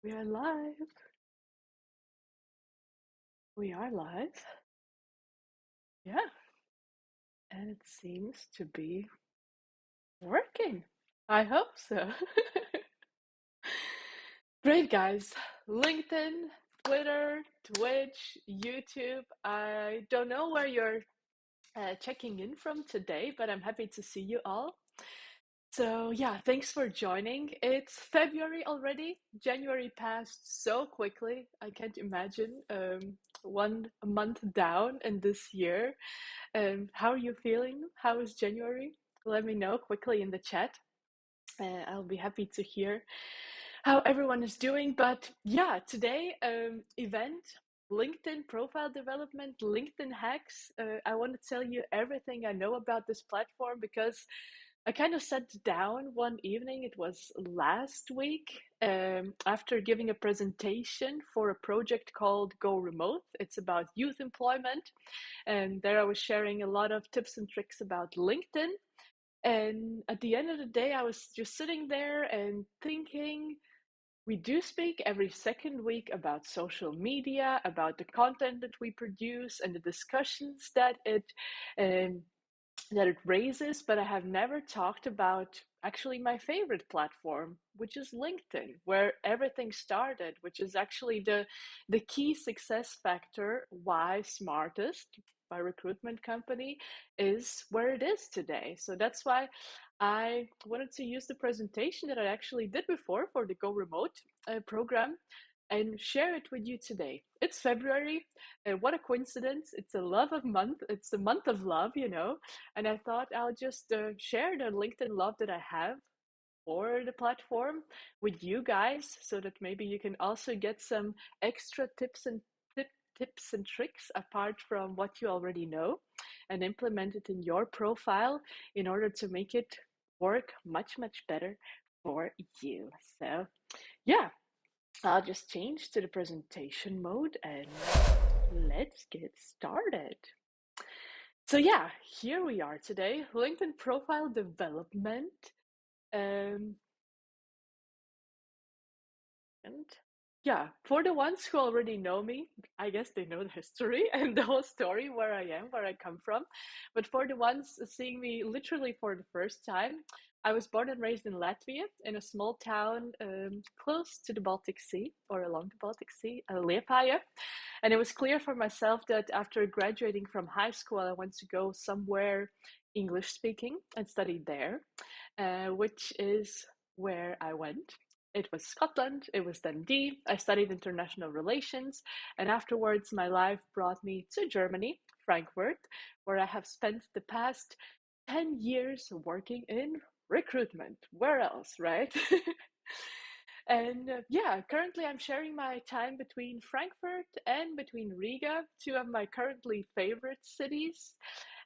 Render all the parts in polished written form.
We are live. We are live. Yeah. And it seems to be working. I hope so. Great, guys. LinkedIn, Twitter, Twitch, YouTube. I don't know where you're checking in from today, but I'm happy to see you all. So, yeah, thanks for joining. It's February already. January passed so quickly. I can't imagine 1 month down in this year. How are you feeling? How is January? Let me know quickly in the chat. I'll be happy to hear how everyone is doing. But yeah, today, event, LinkedIn profile development, LinkedIn hacks. I want to tell you everything I know about this platform because I kind of sat down one evening, it was last week, after giving a presentation for a project called Go Remote. It's about youth employment. And there I was sharing a lot of tips and tricks about LinkedIn. And at the end of the day, I was just sitting there and thinking, we do speak every second week about social media, about the content that we produce and the discussions um, that it raises, but I have never talked about actually my favorite platform, which is LinkedIn, where everything started, which is actually the key success factor why Smartist, my recruitment company, is where it is today. So that's why I wanted to use the presentation that I actually did before for the Go Remote program and share it with you today. It's February. What a coincidence. It's a love of month. It's the month of love, you know. And I thought I'll just share the LinkedIn love that I have for the platform with you guys so that maybe you can also get some extra tips and tricks apart from what you already know and implement it in your profile in order to make it work much better for you. So, yeah, I'll just change to the presentation mode and let's get started. So yeah, here we are today, LinkedIn profile development. Um, and yeah, for the ones who already know me, I guess they know the history and the whole story, where I am, where I come from. But for the ones seeing me literally for the first time, I was born and raised in Latvia, in a small town close to the Baltic Sea or along the Baltic Sea, Liepāja. And it was clear for myself that after graduating from high school, I want to go somewhere English speaking and study there, which is where I went. It was Scotland, it was Dundee. I studied international relations, and afterwards, my life brought me to Germany, Frankfurt, where I have spent the past 10 years working in recruitment. Where else, right? And yeah, currently I'm sharing my time between Frankfurt and between Riga, two of my currently favorite cities.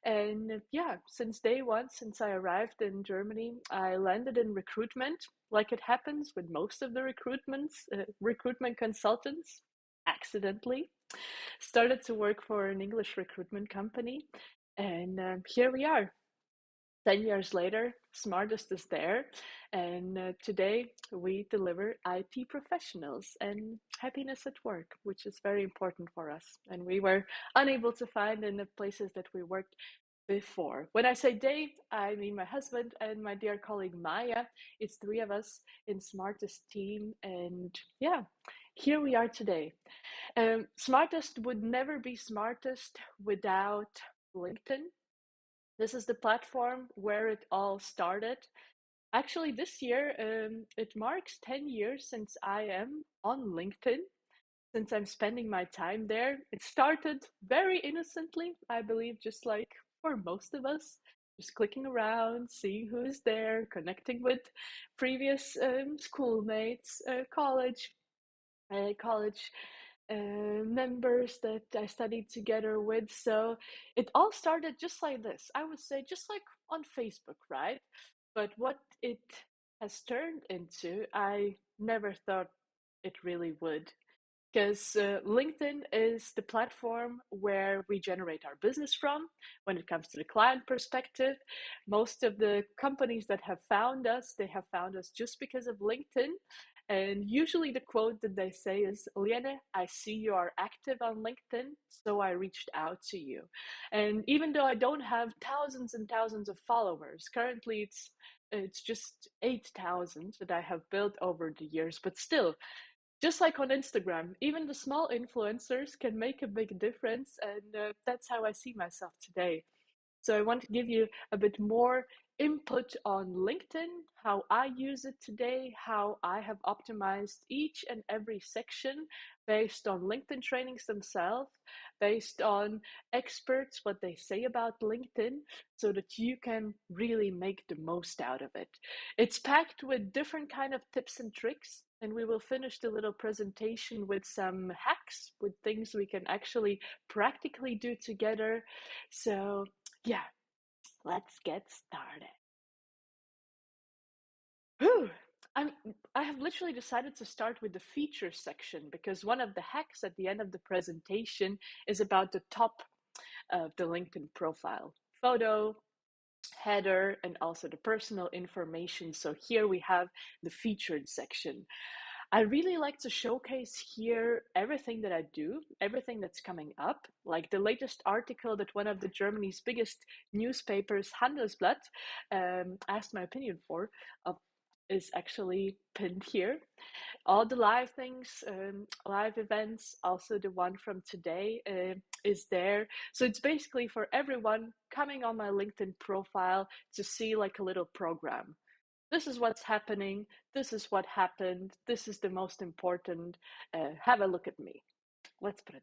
And yeah, since day one, since I arrived in Germany, I landed in recruitment, like it happens with most of the recruitment consultants, accidentally. Started to work for an English recruitment company, and here we are. 10 years later, Smartist is there, and today we deliver IT professionals and happiness at work, which is very important for us. And we were unable to find in the places that we worked before. When I say they, I mean my husband and my dear colleague Maya. It's three of us in Smartest team, and yeah, here we are today. Smartest would never be Smartest without LinkedIn. This is the platform where it all started. Actually, this year, it marks 10 years since I am on LinkedIn, since I'm spending my time there. It started very innocently, I believe, just like for most of us, just clicking around, seeing who is there, connecting with previous schoolmates, college members that I studied together with. So it all started just like this. I would say just like on Facebook, right? But what it has turned into, I never thought it really would. Because LinkedIn is the platform where we generate our business from when it comes to the client perspective. Most of the companies that have found us, they have found us just because of LinkedIn. And usually the quote that they say is, Liene, I see you are active on LinkedIn, so I reached out to you. And even though I don't have thousands and thousands of followers, currently it's just 8,000 that I have built over the years, but still, just like on Instagram, even the small influencers can make a big difference, and that's how I see myself today. So I want to give you a bit more input on LinkedIn, how I use it today, how I have optimized each and every section based on LinkedIn trainings themselves, based on experts, what they say about LinkedIn, so that you can really make the most out of it. It's packed with different kind of tips and tricks, and we will finish the little presentation with some hacks, with things we can actually practically do together. So yeah, let's get started. Whew. I'm, I have literally decided to start with the features section because one of the hacks at the end of the presentation is about the top of the LinkedIn profile. Photo, header, and also the personal information. So here we have the featured section. I really like to showcase here everything that I do, everything that's coming up, like the latest article that one of the Germany's biggest newspapers, Handelsblatt, asked my opinion for, is actually pinned here. All the live things, live events, also the one from today is there. So it's basically for everyone coming on my LinkedIn profile to see like a little program. This is what's happening. This is what happened. This is the most important. Have a look at me. Let's put it.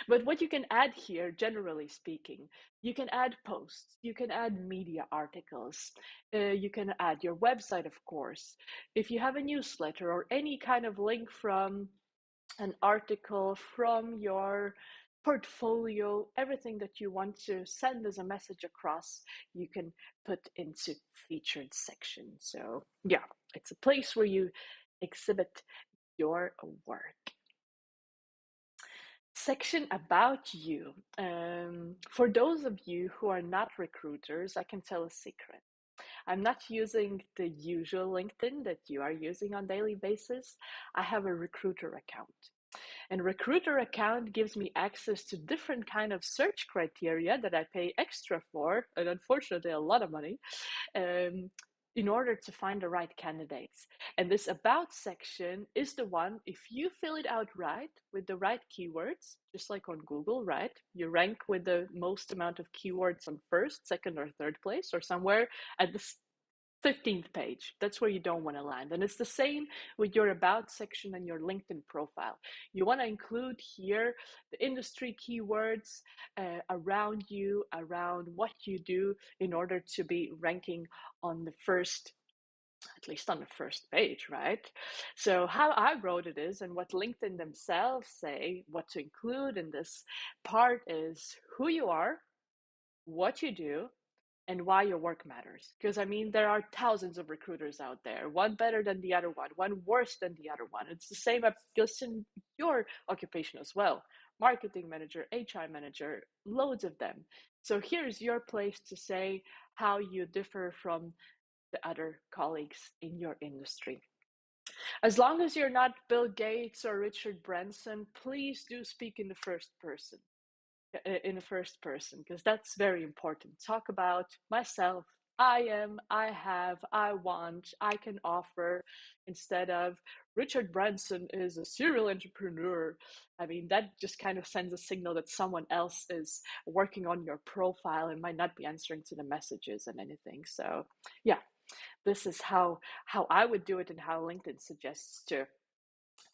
But what you can add here, generally speaking, you can add posts, you can add media articles, you can add your website, of course. If you have a newsletter or any kind of link from an article, from your portfolio, everything that you want to send as a message across, you can put into featured section. So yeah, it's a place where you exhibit your work. Section about you. For those of you who are not recruiters, I can tell a secret. I'm not using the usual LinkedIn that you are using on daily basis. I have a recruiter account. And recruiter account gives me access to different kind of search criteria that I pay extra for, and unfortunately a lot of money, um, in order to find the right candidates. And this about section is the one, if you fill it out right with the right keywords, just like on Google, right? You rank with the most amount of keywords on first, second, or third place, or somewhere at the 15th page. That's where you don't want to land. And it's the same with your about section and your LinkedIn profile. You want to include here the industry keywords around you, around what you do, in order to be ranking on the first, at least on the first page, right? So how I wrote it is, and what LinkedIn themselves say, what to include in this part is who you are, what you do, and why your work matters. Because I mean, there are thousands of recruiters out there, one better than the other one worse than the other one. It's the same just in your occupation as well. Marketing manager, HR manager, loads of them. So here's your place to say how you differ from the other colleagues in your industry. As long as you're not Bill Gates or Richard Branson, please do speak in the first person, because that's very important. Talk about myself. I am, I have, I want, I can offer, instead of Richard Branson is a serial entrepreneur. I mean, that just kind of sends a signal that someone else is working on your profile and might not be answering to the messages and anything. So yeah, this is how I would do it, and how LinkedIn suggests to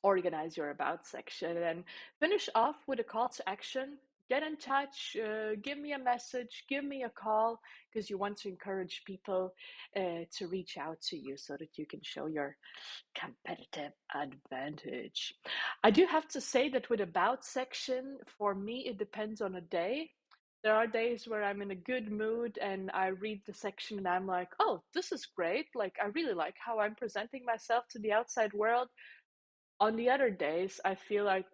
organize your about section. And finish off with a call to action. Get in touch, give me a message, give me a call, because you want to encourage people to reach out to you so that you can show your competitive advantage. I do have to say that with about section, for me, it depends on a day. There are days where I'm in a good mood and I read the section and I'm like, oh, this is great. Like, I really like how I'm presenting myself to the outside world. On the other days, I feel like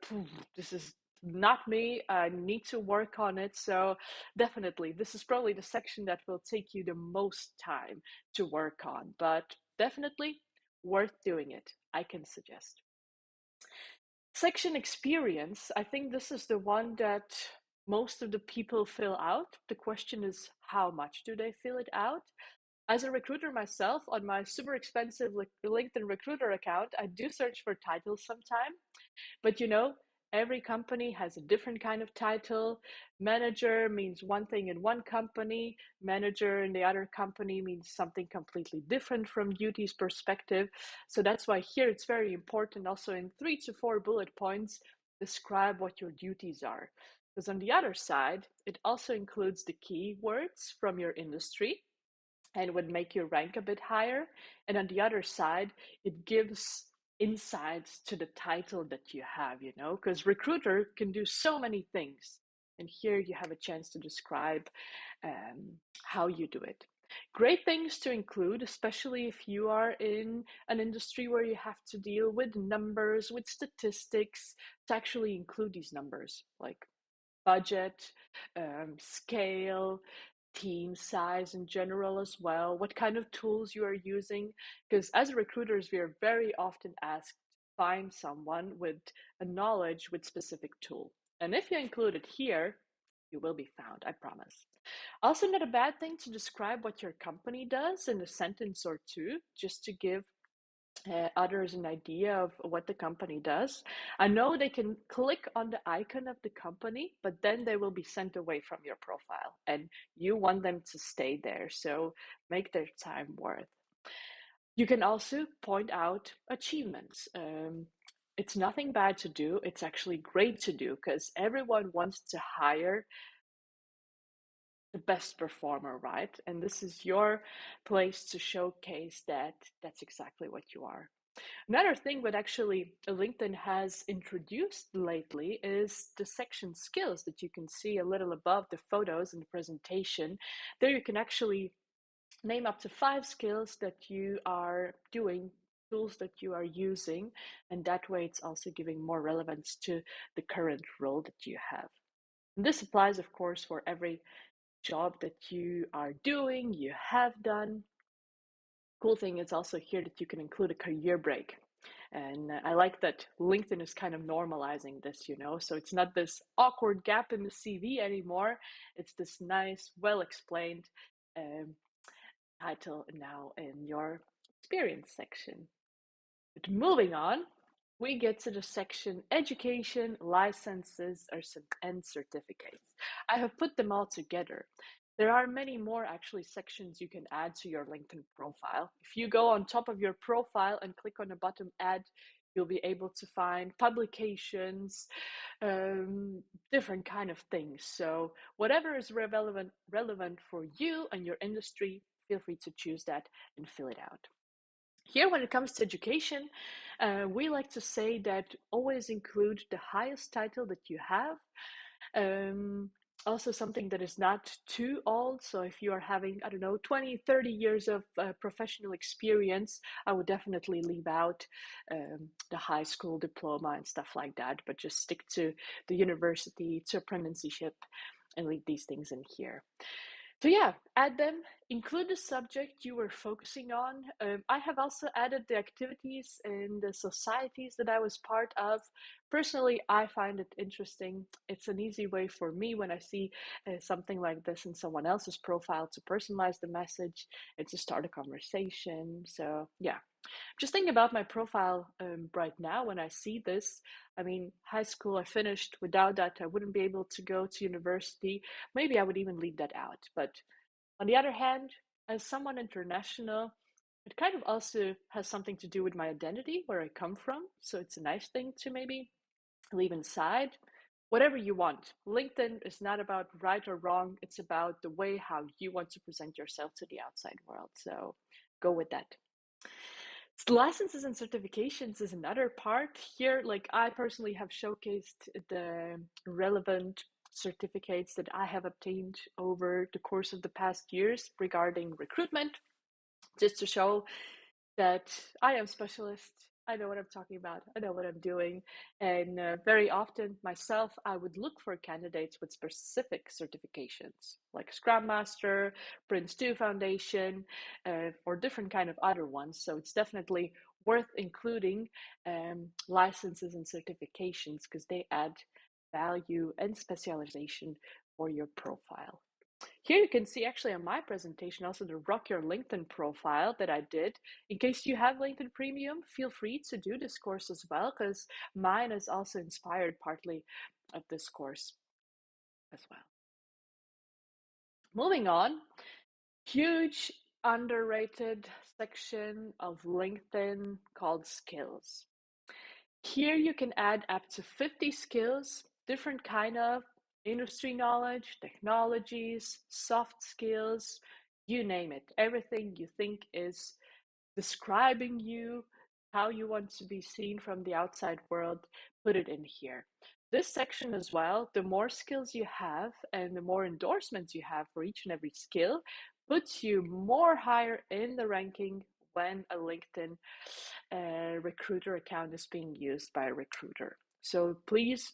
this is not me. I need to work on it. So definitely, this is probably the section that will take you the most time to work on, but definitely worth doing it. I can suggest. Section experience, I think this is the one that most of the people fill out. The question is, how much do they fill it out? As a recruiter myself, on my super expensive LinkedIn recruiter account, I do search for titles sometime. But every company has a different kind of title. Manager means one thing in one company, manager in the other company means something completely different from duties perspective. So that's why here it's very important also in 3 to 4 bullet points, describe what your duties are. Because on the other side, it also includes the keywords from your industry and would make your rank a bit higher. And on the other side, it gives insights to the title that you have, because recruiter can do so many things. And here you have a chance to describe how you do it. Great things to include, especially if you are in an industry where you have to deal with numbers, with statistics, to actually include these numbers, like budget, scale, team size in general as well, what kind of tools you are using. Because as recruiters, we are very often asked to find someone with a knowledge with specific tool. And if you include it here, you will be found, I promise. Also, not a bad thing to describe what your company does in a sentence or two, just to give others an idea of what the company does. I know they can click on the icon of the company, but then they will be sent away from your profile and you want them to stay there. So make their time worth. You can also point out achievements. It's nothing bad to do. It's actually great to do because everyone wants to hire the best performer, right? And this is your place to showcase that that's exactly what you are. Another thing that actually LinkedIn has introduced lately is the section skills that you can see a little above the photos in the presentation. There you can actually name up to 5 skills that you are doing, tools that you are using, and that way it's also giving more relevance to the current role that you have. And this applies, of course, for every job that you are doing, you have done. Cool thing is also here that you can include a career break. And I like that LinkedIn is kind of normalizing this, so it's not this awkward gap in the CV anymore. It's this nice, well explained title now in your experience section. But moving on, we get to the section education, licenses, and certificates. I have put them all together. There are many more actually sections you can add to your LinkedIn profile. If you go on top of your profile and click on the button add, you'll be able to find publications, different kind of things. So whatever is relevant for you and your industry, feel free to choose that and fill it out. Here, when it comes to education, we like to say that always include the highest title that you have. Also something that is not too old. So if you are having, 20, 30 years of professional experience, I would definitely leave out the high school diploma and stuff like that, but just stick to the university, to apprenticeship, and leave these things in here. So yeah, add them, include the subject you were focusing on. I have also added the activities and the societies that I was part of. Personally, I find it interesting. It's an easy way for me when I see something like this in someone else's profile to personalize the message and to start a conversation. So yeah, just thinking about my profile right now when I see this. I mean, high school I finished. Without that, I wouldn't be able to go to university. Maybe I would even leave that out. But on the other hand, as someone international, it kind of also has something to do with my identity, where I come from. So it's a nice thing to maybe leave inside. Whatever you want. LinkedIn is not about right or wrong. It's about the way how you want to present yourself to the outside world. So go with that. Licenses and certifications is another part here. Like I personally have showcased the relevant certificates that I have obtained over the course of the past years regarding recruitment, just to show that I am specialist. I know what I'm talking about. I know what I'm doing. And very often myself, I would look for candidates with specific certifications like Scrum Master, Prince2 Foundation, or different kind of other ones. So it's definitely worth including licenses and certifications because they add value and specialization for your profile. Here you can see actually on my presentation also the Rock Your LinkedIn profile that I did. In case you have LinkedIn Premium, feel free to do this course as well, because mine is also inspired partly of this course as well. Moving on, huge underrated section of LinkedIn called skills. Here you can add up to 50 skills, different kind of industry knowledge, technologies, soft skills, you name it. Everything you think is describing you, how you want to be seen from the outside world, put it in here. This section as well, the more skills you have and the more endorsements you have for each and every skill, puts you more higher in the ranking when a LinkedIn recruiter account is being used by a recruiter. So please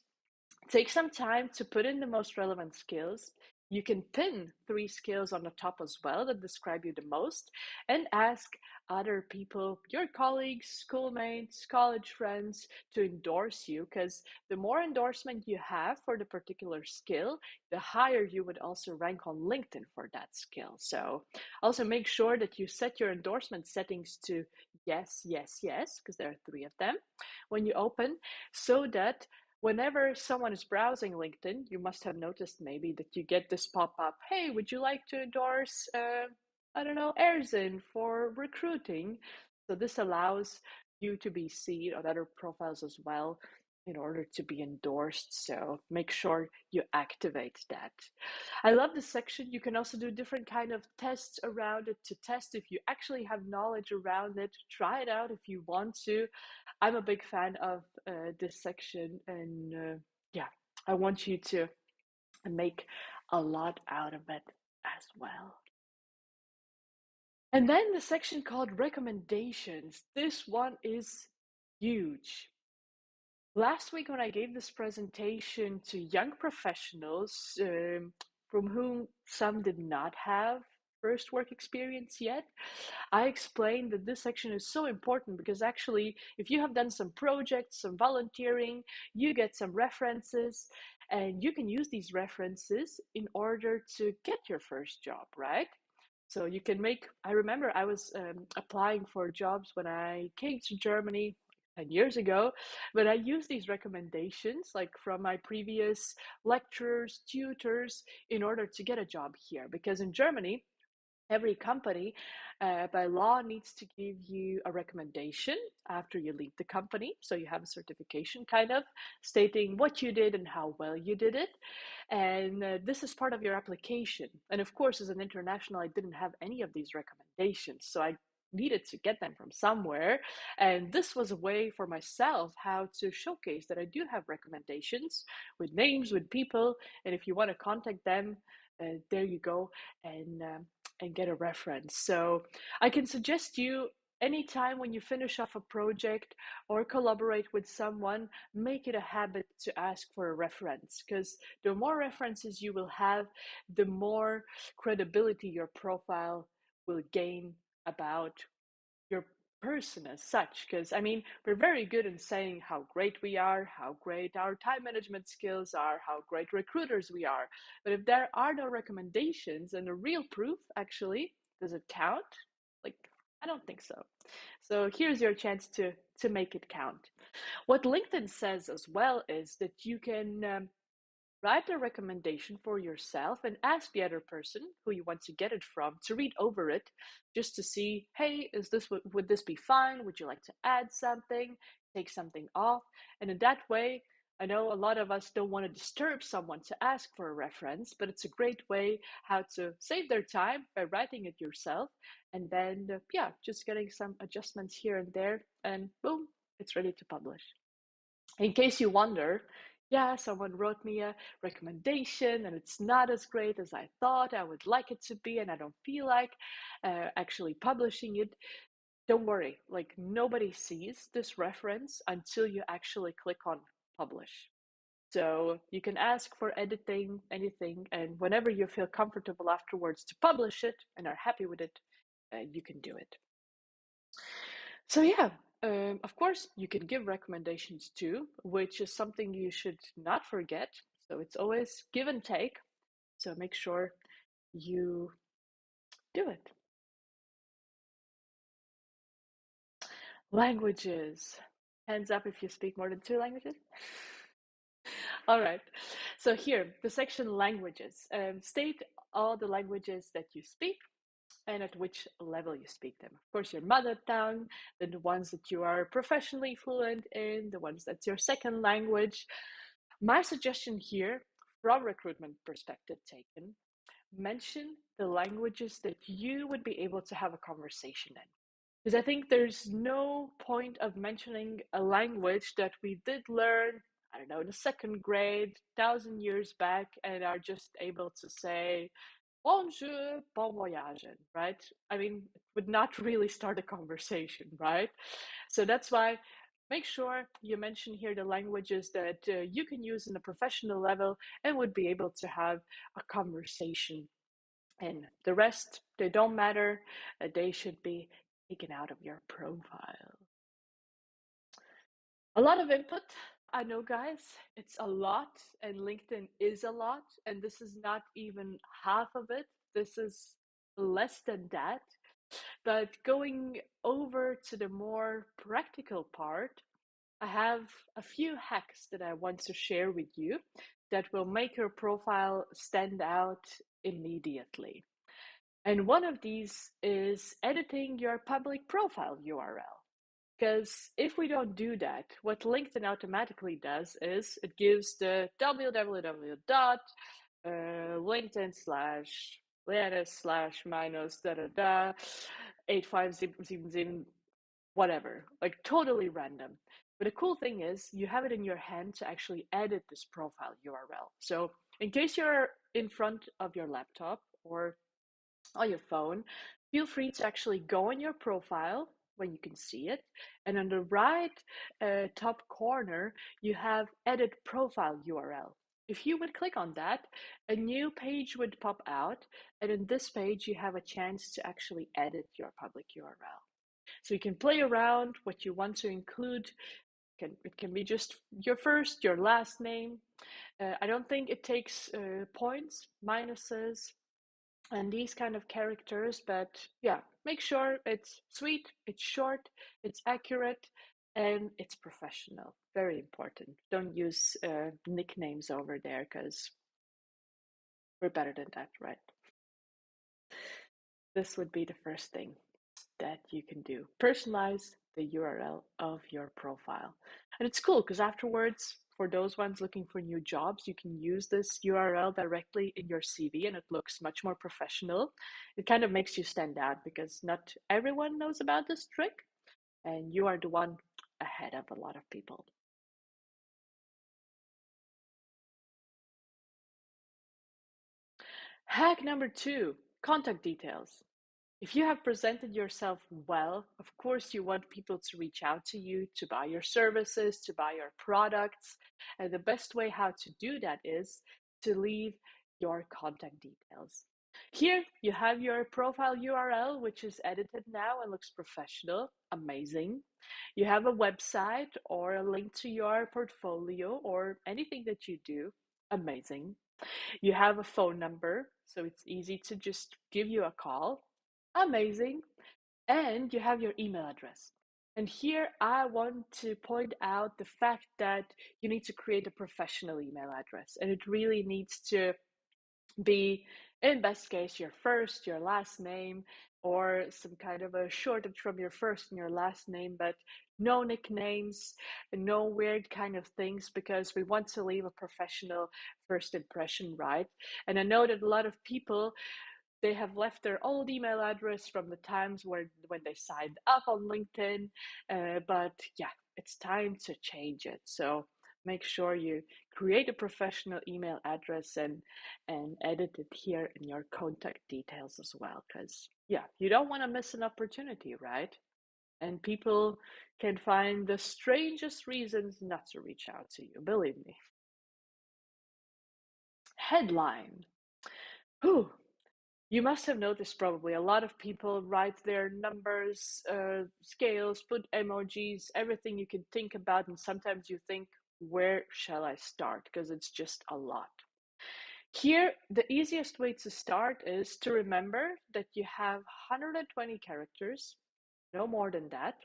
take some time to put in the most relevant skills. You can pin 3 skills on the top as well that describe you the most, and ask other people, your colleagues, schoolmates, college friends, to endorse you, because the more endorsement you have for the particular skill, the higher you would also rank on LinkedIn for that skill. So also make sure that you set your endorsement settings to yes, yes, yes, because there are 3 of them when you open, so that whenever someone is browsing LinkedIn, you must have noticed maybe that you get this pop-up, hey, would you like to endorse, I don't know, Erzin for recruiting? So this allows you to be seen on other profiles as well in order to be endorsed. So make sure you activate that. I love this section. You can also do different kind of tests around it to test if you actually have knowledge around it. Try it out if you want to. I'm a big fan of this section, and yeah, I want you to make a lot out of it as well. And then the section called recommendations. This one is huge. Last week, when I gave this presentation to young professionals, from whom some did not have first work experience yet, I explained that this section is so important because actually, if you have done some projects, some volunteering, you get some references, and you can use these references in order to get your first job, right? So you can make, I remember I was applying for jobs when I came to Germany 10 years ago, but I used these recommendations like from my previous lecturers, tutors, in order to get a job here. Because in Germany, every company by law needs to give you a recommendation after you leave the company. So you have a certification kind of stating what you did and how well you did it. And this is part of your application. And of course, as an international, I didn't have any of these recommendations. So I needed to get them from somewhere. And this was a way for myself how to showcase that I do have recommendations with names, with people. And if you want to contact them, there you go. And get a reference. So I can suggest you anytime when you finish off a project or collaborate with someone, make it a habit to ask for a reference, because the more references you will have, the more credibility your profile will gain about your person as such. Because I mean, we're very good in saying how great we are, how great our time management skills are, how great recruiters we are, but if there are no recommendations and a real proof, actually, does it count? Like, I don't think so. So here's your chance to make it count. What LinkedIn says as well is that you can write a recommendation for yourself and ask the other person who you want to get it from to read over it, just to see, hey, is this would this be fine? Would you like to add something, take something off? And in that way, I know a lot of us don't want to disturb someone to ask for a reference, but it's a great way how to save their time by writing it yourself, and then yeah, just getting some adjustments here and there, and boom, it's ready to publish. In case you wonder, yeah, someone wrote me a recommendation and it's not as great as I thought I would like it to be, and I don't feel like actually publishing it. Don't worry, like nobody sees this reference until you actually click on publish. So you can ask for editing, anything, and whenever you feel comfortable afterwards to publish it and are happy with it, you can do it. So yeah, Of course, you can give recommendations too, which is something you should not forget. So it's always give and take. So make sure you do it. Languages. Hands up if you speak more than two languages. All right. So here, the section languages. State all the languages that you speak and at which level you speak them. Of course, your mother tongue, then the ones that you are professionally fluent in, the ones that's your second language. My suggestion here, from recruitment perspective taken, mention the languages that you would be able to have a conversation in. Because I think there's no point of mentioning a language that we did learn, I don't know, in the second grade, 1,000 years back, and are just able to say, bonjour, bon voyage, right? I mean, it would not really start a conversation, right? So that's why make sure you mention here the languages that you can use in a professional level and would be able to have a conversation. And the rest, they don't matter. They should be taken out of your profile. A lot of input. I know, guys, it's a lot, and LinkedIn is a lot, and this is not even half of it. This is less than that. But going over to the more practical part, I have a few hacks that I want to share with you that will make your profile stand out immediately. And one of these is editing your public profile URL. Because if we don't do that, what LinkedIn automatically does is it gives the www.linkedin slash Leannis slash minus da da da 85077 whatever, like totally random. But the cool thing is you have it in your hand to actually edit this profile URL. So in case you're in front of your laptop or on your phone, feel free to actually go on your profile when you can see it. And on the right top corner, you have edit profile URL. If you would click on that, a new page would pop out. And in this page, you have a chance to actually edit your public URL. So you can play around what you want to include. It can be just your first, your last name. I don't think it takes points, minuses, and these kind of characters, but yeah, make sure it's sweet, it's short, it's accurate, and it's professional. Very important. Don't use nicknames over there because we're better than that, right? This would be the first thing that you can do. Personalize the URL of your profile. And it's cool because afterwards, for those ones looking for new jobs, you can use this URL directly in your CV and it looks much more professional. It kind of makes you stand out because not everyone knows about this trick and you are the one ahead of a lot of people. Hack number 2, contact details. If you have presented yourself well, of course, you want people to reach out to you to buy your services, to buy your products. And the best way how to do that is to leave your contact details. Here you have your profile URL, which is edited now and looks professional. Amazing. You have a website or a link to your portfolio or anything that you do. Amazing. You have a phone number, so it's easy to just give you a call. Amazing. And you have your email address. And here I want to point out the fact that you need to create a professional email address. And it really needs to be, in best case, your first, your last name, or some kind of a shortage from your first and your last name, but no nicknames, no weird kind of things, because we want to leave a professional first impression, right? And I know that a lot of people, they have left their old email address from the times when they signed up on LinkedIn, but yeah, it's time to change it. So make sure you create a professional email address and edit it here in your contact details as well, because yeah, you don't want to miss an opportunity, right? And people can find the strangest reasons not to reach out to you, believe me. Headline. Whew. You must have noticed probably a lot of people write their numbers, scales, put emojis, everything you can think about, and sometimes you think, where shall I start? Because it's just a lot. Here, the easiest way to start is to remember that you have 120 characters, no more than that.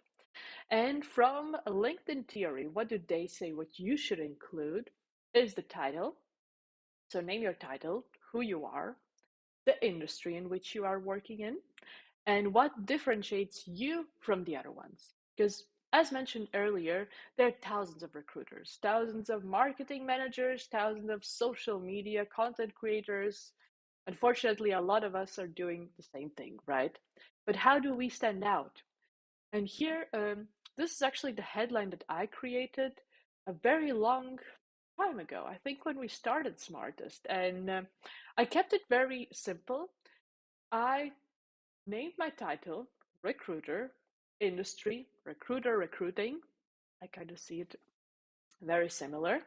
And from LinkedIn theory, what do they say what you should include is the title. So name your title, who you are, the industry in which you are working in, and what differentiates you from the other ones. Because as mentioned earlier, there are thousands of recruiters, thousands of marketing managers, thousands of social media content creators. Unfortunately, a lot of us are doing the same thing, right? But how do we stand out? And here, this is actually the headline that I created a very long time ago. I think when we started Smartist, and I kept it very simple. I named my title recruiter, industry, recruiter, recruiting. I kind of see it very similar.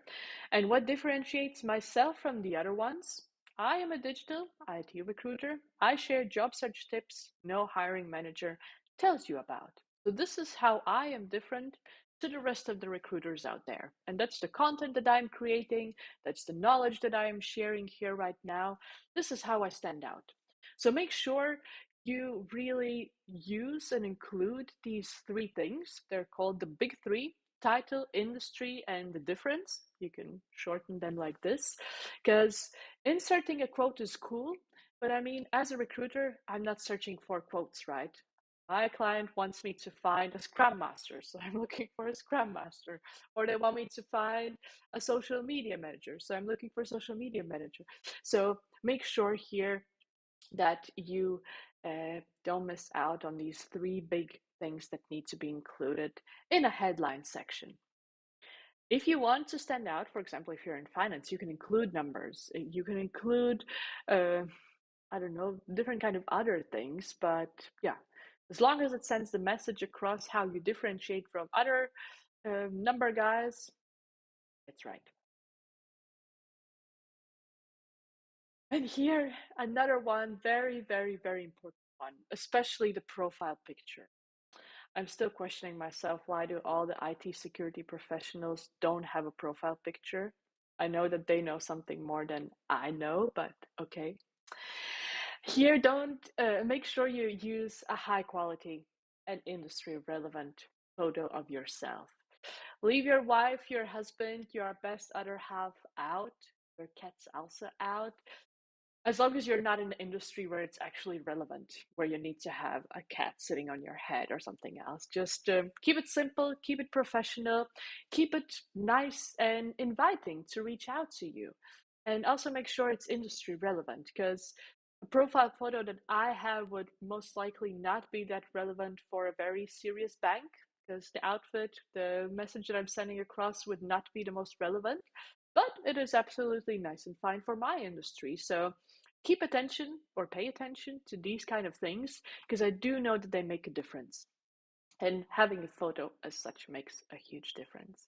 And what differentiates myself from the other ones? I am a digital IT recruiter. I share job search tips no hiring manager tells you about. So this is how I am different to the rest of the recruiters out there. And that's the content that I'm creating. That's the knowledge that I am sharing here right now. This is how I stand out. So make sure you really use and include these three things. They're called the big three: title, industry, and the difference. You can shorten them like this, because inserting a quote is cool, but I mean, as a recruiter, I'm not searching for quotes, right? My client wants me to find a Scrum Master, so I'm looking for a Scrum Master. Or they want me to find a social media manager, so I'm looking for a social media manager. So make sure here that you don't miss out on these three big things that need to be included in a headline section. If you want to stand out, for example, if you're in finance, you can include numbers. You can include, I don't know, different kind of other things. But yeah, as long as it sends the message across how you differentiate from other number guys, it's right. And here, another one, very, very, very important one, especially the profile picture. I'm still questioning myself, why do all the IT security professionals don't have a profile picture? I know that they know something more than I know, but okay. Here, don't make sure you use a high quality and industry relevant photo of yourself. Leave your wife, your husband, your best other half out, your cats also out, as long as you're not in the industry where it's actually relevant, where you need to have a cat sitting on your head or something else. Just keep it simple, keep it professional, keep it nice and inviting to reach out to you. And also make sure it's industry relevant, because a profile photo that I have would most likely not be that relevant for a very serious bank, because the outfit, the message that I'm sending across would not be the most relevant. But it is absolutely nice and fine for my industry. So keep attention or pay attention to these kind of things, because I do know that they make a difference. And having a photo as such makes a huge difference.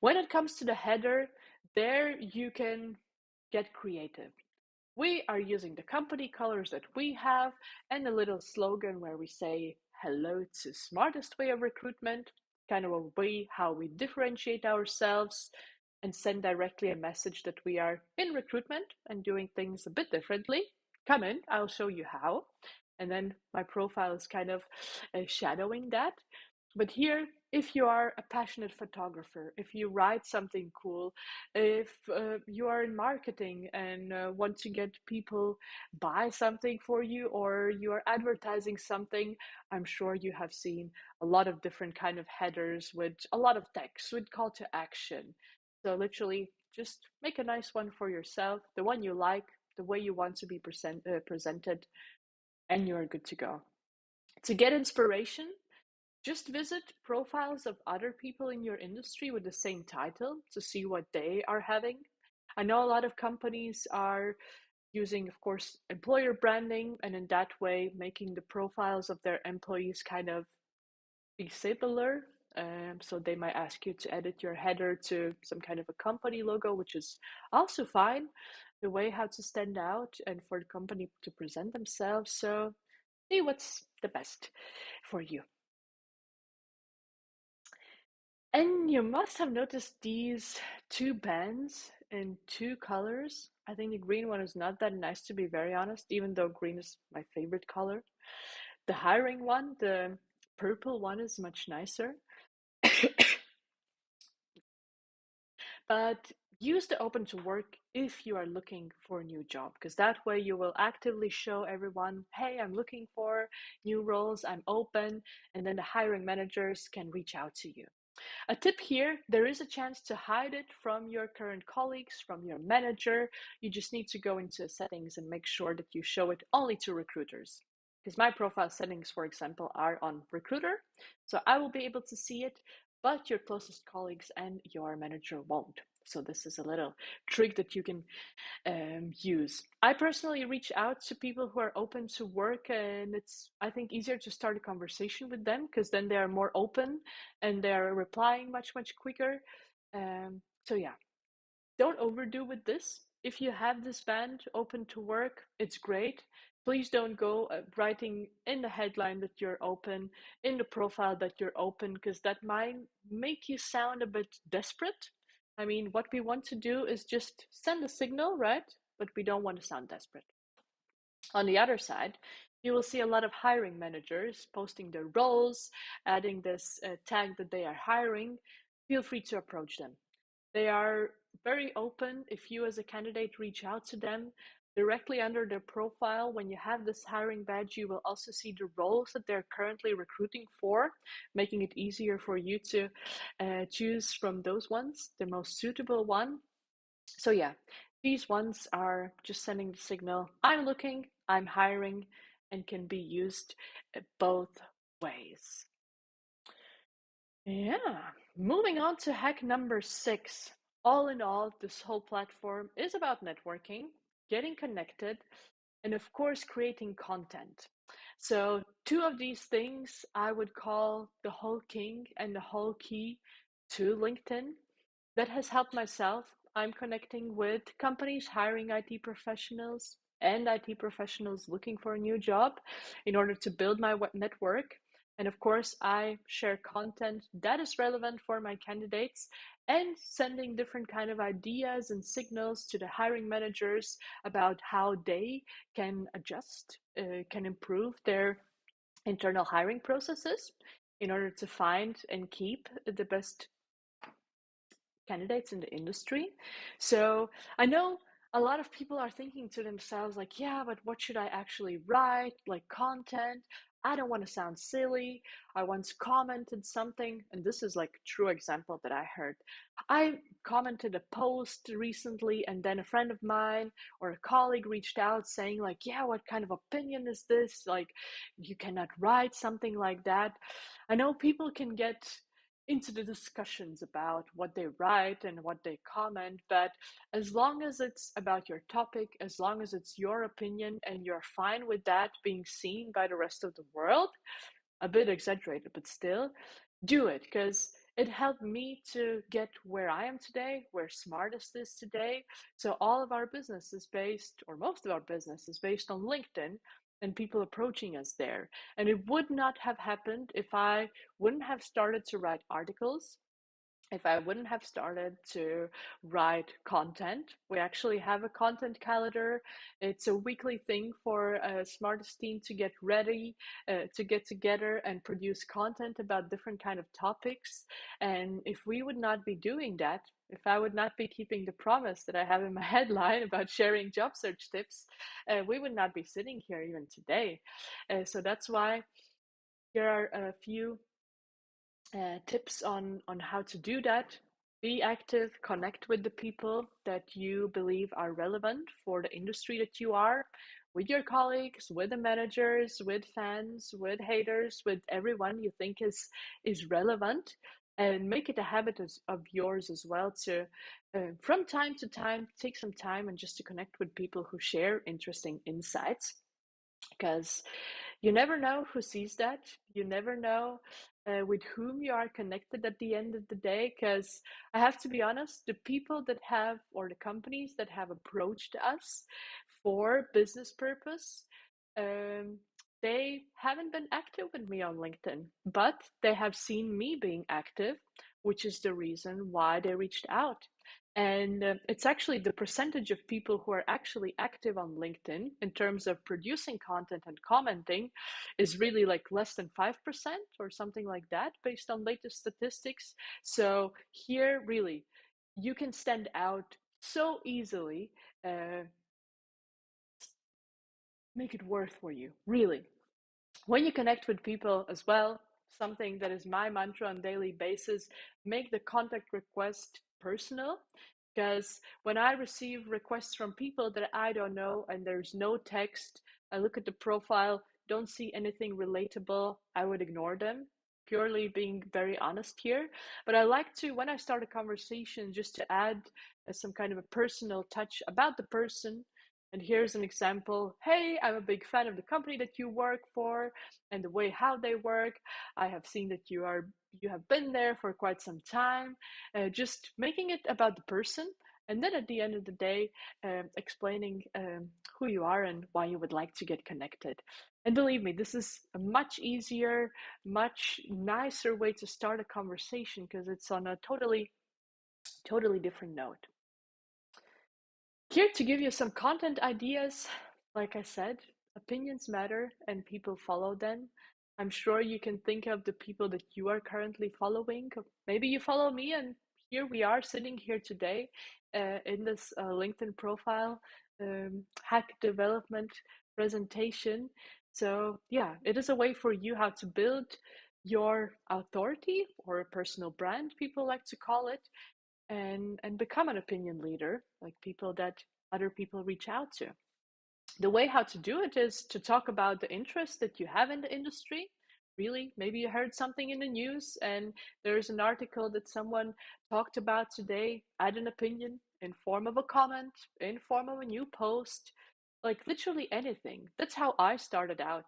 When it comes to the header, there you can get creative. We are using the company colors that we have and a little slogan where we say hello to smartest way of recruitment, kind of a way how we differentiate ourselves and send directly a message that we are in recruitment and doing things a bit differently. Come in, I'll show you how. And then my profile is kind of shadowing that. But here, if you are a passionate photographer, if you write something cool, if you are in marketing and want to get people buy something for you, or you are advertising something, I'm sure you have seen a lot of different kind of headers with a lot of text, with call to action. So literally, just make a nice one for yourself, the one you like, the way you want to be presented, and you're good to go. To get inspiration, just visit profiles of other people in your industry with the same title to see what they are having. I know a lot of companies are using, of course, employer branding, and in that way, making the profiles of their employees kind of be similar, So they might ask you to edit your header to some kind of a company logo, which is also fine. The way how to stand out and for the company to present themselves. So see what's the best for you. And you must have noticed these two bands in two colors. I think the green one is not that nice, to be very honest, even though green is my favorite color. The hiring one, the purple one, is much nicer. But use the open to work if you are looking for a new job, because that way you will actively show everyone, hey, I'm looking for new roles, I'm open, and then the hiring managers can reach out to you. A tip here, there is a chance to hide it from your current colleagues, from your manager. You just need to go into settings and make sure that you show it only to recruiters. Because my profile settings, for example, are on recruiter, so I will be able to see it, but your closest colleagues and your manager won't. So this is a little trick that you can use. I personally reach out to people who are open to work, and it's, I think, easier to start a conversation with them because then they are more open and they are replying much, much quicker. So yeah, don't overdo with this. If you have this band open to work, it's great. Please don't go writing in the headline that you're open, in the profile that you're open, because that might make you sound a bit desperate. I mean, what we want to do is just send a signal, right? But we don't want to sound desperate. On the other side, you will see a lot of hiring managers posting their roles, adding this tag that they are hiring. Feel free to approach them. They are very open. If you as a candidate reach out to them directly under their profile, when you have this hiring badge, you will also see the roles that they're currently recruiting for, making it easier for you to choose from those ones, the most suitable one. So yeah, these ones are just sending the signal, I'm looking, I'm hiring, and can be used both ways. Yeah, moving on to hack number 6. All in all, this whole platform is about networking, getting connected, and of course, creating content. So, two of these things I would call the whole king and the whole key to LinkedIn. That has helped myself. I'm connecting with companies hiring IT professionals and IT professionals looking for a new job in order to build my network. And of course, I share content that is relevant for my candidates and sending different kind of ideas and signals to the hiring managers about how they can adjust, can improve their internal hiring processes in order to find and keep the best candidates in the industry. So I know a lot of people are thinking to themselves, like, yeah, but what should I actually write? Like content. I don't want to sound silly. I once commented something, and this is like a true example that I heard. I commented a post recently, and then a friend of mine or a colleague reached out saying, like, yeah, what kind of opinion is this? Like, you cannot write something like that. I know people can get into the discussions about what they write and what they comment, but as long as it's about your topic, as long as it's your opinion and you're fine with that being seen by the rest of the world, a bit exaggerated, but still, do it, because it helped me to get where I am today, where Smartist is today. So all of our business is based, or most of our business is based on LinkedIn and people approaching us there. And it would not have happened if I wouldn't have started to write articles, if I wouldn't have started to write content. We actually have a content calendar. It's a weekly thing for a Smartest team to get ready, to get together and produce content about different kind of topics. And if we would not be doing that, if I would not be keeping the promise that I have in my headline about sharing job search tips, we would not be sitting here even today. So that's why here are a few tips on how to do that. Be active, connect with the people that you believe are relevant for the industry that you are, with your colleagues, with the managers, with fans, with haters, with everyone you think is relevant, and make it a habit of yours as well to, from time to time, take some time and just to connect with people who share interesting insights, because You never know who sees that. You never know with whom you are connected at the end of the day. Because I have to be honest, the people that have, or the companies that have approached us for business purpose, um, they haven't been active with me on LinkedIn, but they have seen me being active, which is the reason why they reached out. And it's actually the percentage of people who are actually active on LinkedIn in terms of producing content and commenting is really like less than 5% or something like that based on latest statistics. So here, really, you can stand out so easily, uh, make it worth for you, really. When you connect with people as well, something that is my mantra on a daily basis, make the contact request personal. Because when I receive requests from people that I don't know and there's no text, I look at the profile, don't see anything relatable, I would ignore them. Purely being very honest here. But I like to, when I start a conversation, just to add some kind of a personal touch about the person. And here's an example. Hey, I'm a big fan of the company that you work for and the way how they work. I have seen that you have been there for quite some time. Just making it about the person, and then at the end of the day, explaining who you are and why you would like to get connected. And believe me, this is a much easier, much nicer way to start a conversation because it's on a totally different note. Here to give you some content ideas, like I said, opinions matter and people follow them. I'm sure you can think of the people that you are currently following. Maybe you follow me, and here we are sitting here today in this LinkedIn profile hack development presentation. So, yeah, it is a way for you how to build your authority or a personal brand, people like to call it, and become an opinion leader, like people that other people reach out to. The way how to do it is to talk about the interest that you have in the industry. Really, maybe you heard something in the news and there's an article that someone talked about today. Add an opinion in form of a comment, in form of a new post, like literally anything. That's how I started out.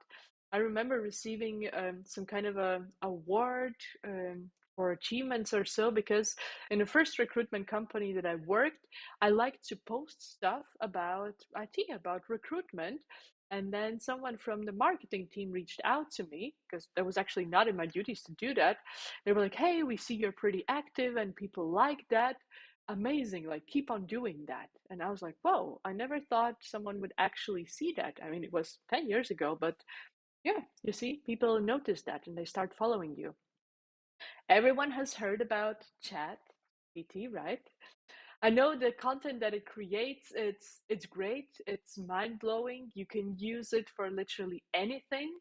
I remember receiving some kind of a award for achievements or so, because in the first recruitment company that I worked, I liked to post stuff about IT, about recruitment. And then someone from the marketing team reached out to me because that was actually not in my duties to do that. They were like, hey, we see you're pretty active and people like that. Amazing, like keep on doing that. And I was like, whoa, I never thought someone would actually see that. I mean, it was 10 years ago, but yeah, you see, people notice that and they start following you. Everyone has heard about Chat PT, right? I know the content that it creates, it's great, it's mind-blowing. You can use it for literally anything.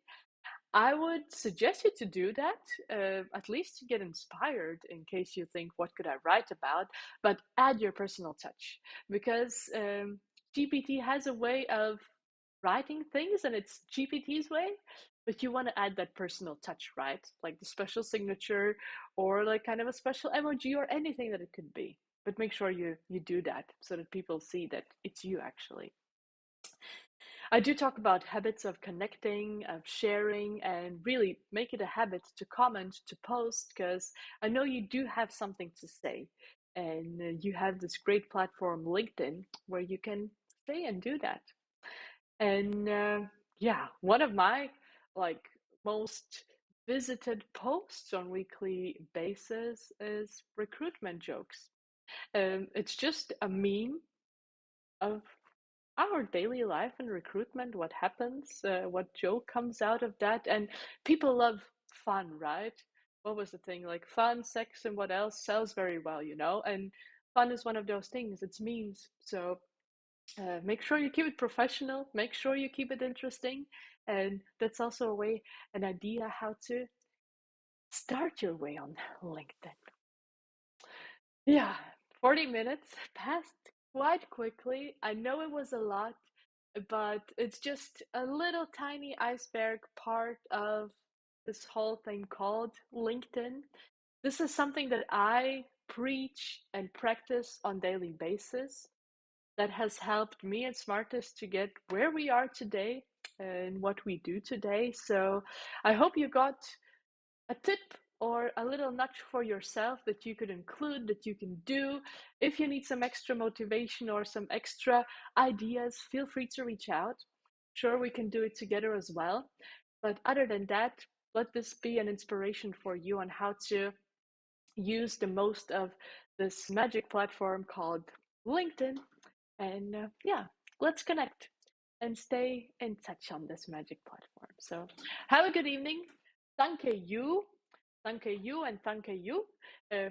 I would suggest you to do that, at least to get inspired in case you think, what could I write about? But add your personal touch, because GPT has a way of writing things and it's GPT's way, but you want to add that personal touch, right? Like the special signature or like kind of a special emoji or anything that it could be. But make sure you do that so that people see that it's you actually. I do talk about habits of connecting, of sharing, and really make it a habit to comment, to post, because I know you do have something to say. And you have this great platform, LinkedIn, where you can say and do that. And yeah, one of my like most visited posts on weekly basis is recruitment jokes. It's just a meme of our daily life in recruitment, what happens, what joke comes out of that. And people love fun, right? What was the thing? Like fun, sex, and what else sells very well, you know? And fun is one of those things, it's memes. So make sure you keep it professional, make sure you keep it interesting. And that's also a way, an idea how to start your way on LinkedIn. Yeah, 40 minutes passed quite quickly. I know it was a lot, but it's just a little tiny iceberg part of this whole thing called LinkedIn. This is something that I preach and practice on daily basis that has helped me and Smartist to get where we are today. in what we do today. So I hope you got a tip or a little nudge for yourself that you could include, that you can do. If you need some extra motivation or some extra ideas, feel free to reach out. Sure, we can do it together as well. But other than that, let this be an inspiration for you on how to use the most of this magic platform called LinkedIn. And yeah, let's connect and stay in touch on this magic platform. So have a good evening. Thank you, and thank you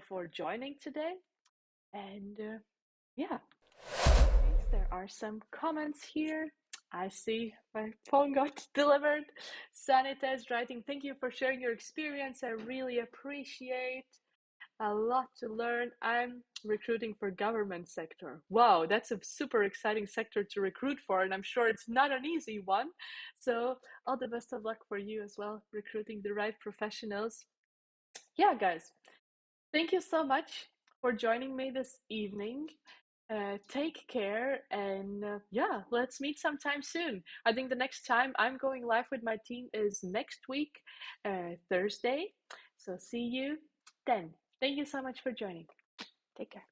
for joining today. And yeah, there are some comments here. I see my phone got delivered. Sanita is writing, thank you for sharing your experience. I really appreciate a lot to learn. I'm recruiting for government sector. Wow, that's a super exciting sector to recruit for, and I'm sure it's not an easy one. So all the best of luck for you as well, recruiting the right professionals. Yeah, guys, thank you so much for joining me this evening. Take care, and yeah, let's meet sometime soon. I think the next time I'm going live with my team is next week, Thursday. So see you then. Thank you so much for joining. Take care.